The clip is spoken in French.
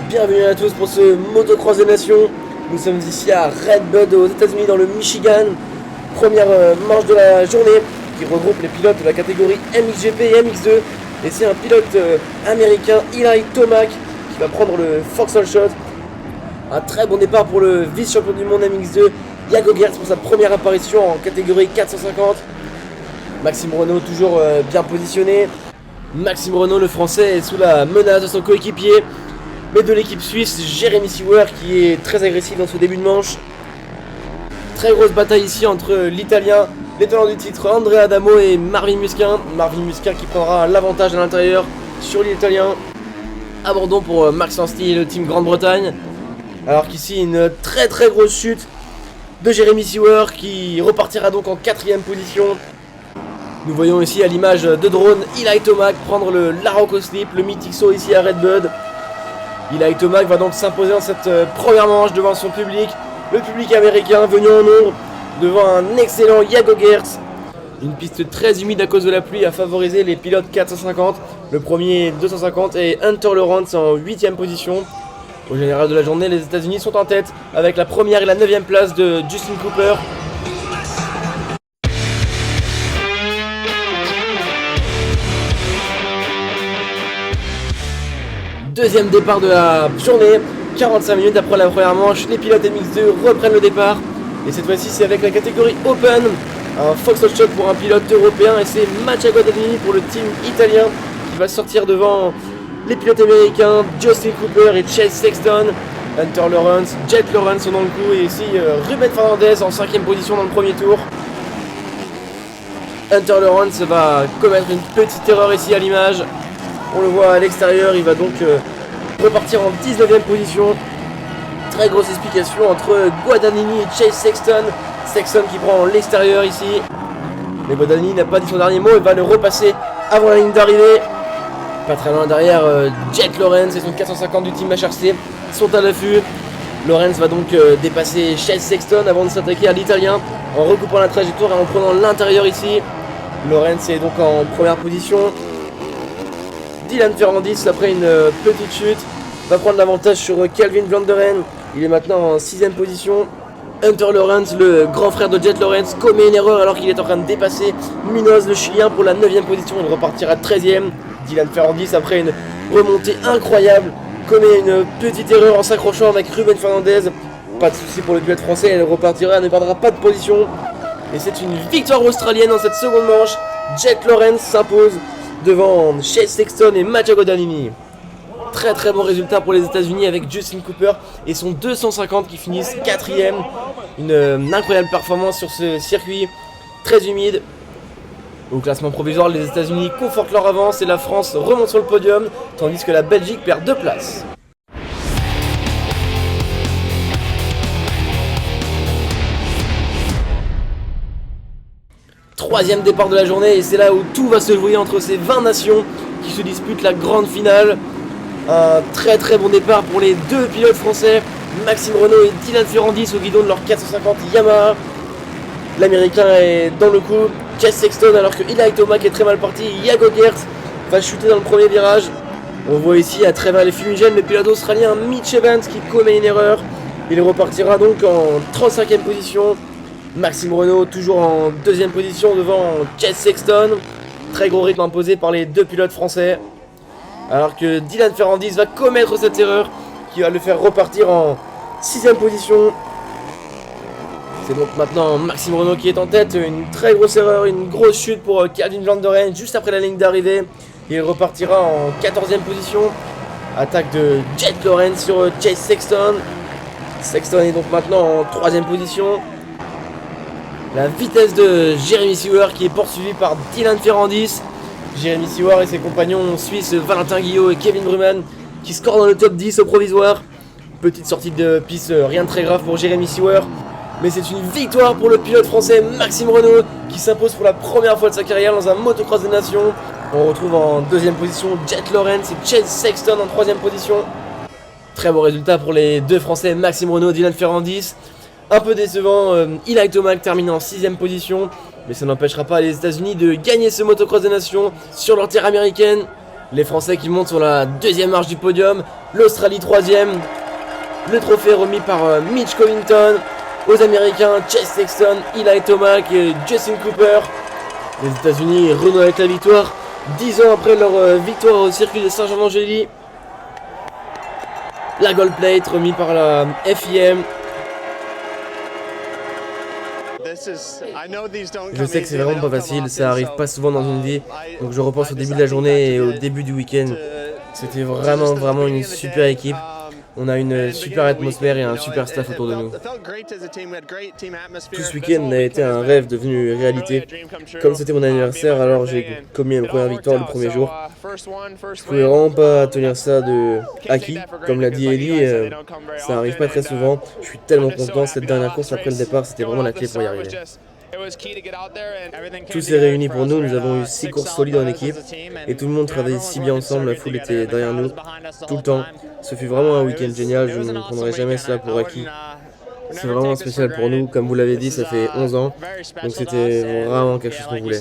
Bienvenue à tous pour ce motocross des nations. Nous sommes ici à Red Bud aux États-Unis dans le Michigan. Première manche de la journée qui regroupe les pilotes de la catégorie MXGP et MX2. Et c'est un pilote américain, Eli Tomac, qui va prendre le Vauxhall Shot. Un très bon départ pour le vice-champion du monde MX2, Jago Geerts, pour sa première apparition en catégorie 450. Maxime Renault toujours bien positionné. Maxime Renault, le français, est sous la menace de son coéquipier, mais de l'équipe suisse, Jeremy Seewer, qui est très agressif dans ce début de manche. Très grosse bataille ici entre l'italien, l'étalon du titre Andrea Adamo et Marvin Musquin. Marvin Musquin qui prendra l'avantage à l'intérieur sur l'italien. Abandon pour Max Anstey et le team Grande-Bretagne. Alors qu'ici une très grosse chute de Jeremy Seewer qui repartira donc en 4ème position. Nous voyons ici à l'image de drone Eli Tomac prendre le Larocco Slip, le mythique saut ici à Red Bud. Eli Tomac va donc s'imposer dans cette première manche devant son public. Le public américain venu en nombre devant un excellent Jago Geerts. Une piste très humide à cause de la pluie a favorisé les pilotes 450. Le premier 250 et Hunter Lawrence en 8ème position. Au général de la journée, les États-Unis sont en tête avec la première et la 9ème place de Justin Cooper. Deuxième départ de la journée, 45 minutes après la première manche, les pilotes MX2 reprennent le départ. Et cette fois-ci c'est avec la catégorie Open, un Vauxhall Shot pour un pilote européen et c'est Mattia Guadagnini pour le team italien qui va sortir devant les pilotes américains, Justin Cooper et Chase Sexton. Hunter Lawrence, Jet Lawrence sont dans le coup et ici Ruben Fernandez en 5ème position dans le premier tour. Hunter Lawrence va commettre une petite erreur ici à l'image. On le voit à l'extérieur, il va donc repartir en 19ème position. Très grosse explication entre Guadagnini et Chase Sexton. Sexton qui prend l'extérieur ici. Mais Guadagnini n'a pas dit son dernier mot, il va le repasser avant la ligne d'arrivée. Pas très loin derrière, Jet Lawrence et son 450 du team HRC sont à l'affût. Lawrence va donc dépasser Chase Sexton avant de s'attaquer à l'italien en recoupant la trajectoire et en prenant l'intérieur ici. Lawrence est donc en première position. Dylan Ferrandis, après une petite chute, va prendre l'avantage sur Calvin Vlanderen. Il est maintenant en 6ème position. Hunter Lawrence, le grand frère de Jet Lawrence, commet une erreur alors qu'il est en train de dépasser Munoz, le Chilien, pour la 9ème position. Il repartira 13ème. Dylan Ferrandis, après une remontée incroyable, commet une petite erreur en s'accrochant avec Ruben Fernandez. Pas de souci pour le pilote français, elle repartira, elle ne perdra pas de position. Et c'est une victoire australienne dans cette seconde manche. Jet Lawrence s'impose devant Chase Sexton et Mattia Guadagnini. Très bon résultat pour les États-Unis avec Justin Cooper et son 250 qui finissent 4ème. Une incroyable performance sur ce circuit très humide. Au classement provisoire, les États-Unis confortent leur avance et la France remonte sur le podium, tandis que la Belgique perd 2 places. Troisième départ de la journée et c'est là où tout va se jouer entre ces 20 nations qui se disputent la grande finale. Un très bon départ pour les deux pilotes français, Maxime Renault et Dylan Ferrandis au guidon de leur 450 Yamaha. L'américain est dans le coup, Chase Sexton, alors que Eli Tomac est très mal parti. Jago Geerts va chuter dans le premier virage. On voit ici à travers les fumigènes le pilote australien Mitch Evans qui commet une erreur. Il repartira donc en 35ème position. Maxime Renault toujours en 2ème position devant Chase Sexton. Très gros rythme imposé par les deux pilotes français. Alors que Dylan Ferrandis va commettre cette erreur qui va le faire repartir en 6ème position. C'est donc maintenant Maxime Renault qui est en tête. Une très grosse erreur, une grosse chute pour Calvin Vlanderen juste après la ligne d'arrivée. Il repartira en 14ème position. Attaque de Jet Lawrence sur Chase Sexton. Sexton est donc maintenant en 3ème position. La vitesse de Jeremy Seewer qui est poursuivi par Dylan Ferrandis. Jeremy Seewer et ses compagnons suisses Valentin Guillot et Kevin Bruman qui scorent dans le top 10 au provisoire. Petite sortie de piste, rien de très grave pour Jeremy Seewer. Mais c'est une victoire pour le pilote français Maxime Renault qui s'impose pour la première fois de sa carrière dans un motocross des nations. On retrouve en 2ème position Jet Lawrence et Chase Sexton en 3ème position. Très bon résultat pour les deux français Maxime Renault et Dylan Ferrandis. Un peu décevant, Eli Tomac termine en 6ème position, mais ça n'empêchera pas les États-Unis de gagner ce motocross des nations sur leur terre américaine. Les Français qui montent sur la deuxième marche du podium, l'Australie troisième, le trophée remis par Mitch Covington, aux Américains Chase Sexton, Eli Tomac et Justin Cooper. Les États-Unis renouent avec la victoire 10 ans après leur victoire au circuit de Saint-Jean-d'Angély. La gold plate remis par la FIM. Je sais que c'est vraiment pas facile, ça arrive pas souvent dans une vie, donc je repense au début de la journée et au début du week-end. C'était vraiment une super équipe. On a une super atmosphère et un super staff autour de nous. Tout ce week-end a été un rêve devenu réalité. Comme c'était mon anniversaire, alors j'ai commis une première victoire le premier jour. Je pouvais vraiment pas tenir ça de acquis. Comme l'a dit Eli, ça arrive pas très souvent. Je suis tellement content. Cette dernière course après le départ, c'était vraiment la clé pour y arriver. Tout s'est réuni pour nous, nous avons eu 6 courses solides en équipe et tout le monde travaillait si bien ensemble, la foule était derrière nous tout le temps. Ce fut vraiment un week-end génial, je ne prendrai jamais cela pour acquis. C'est vraiment spécial pour nous, comme vous l'avez dit, ça fait 11 ans, donc c'était vraiment quelque chose qu'on voulait.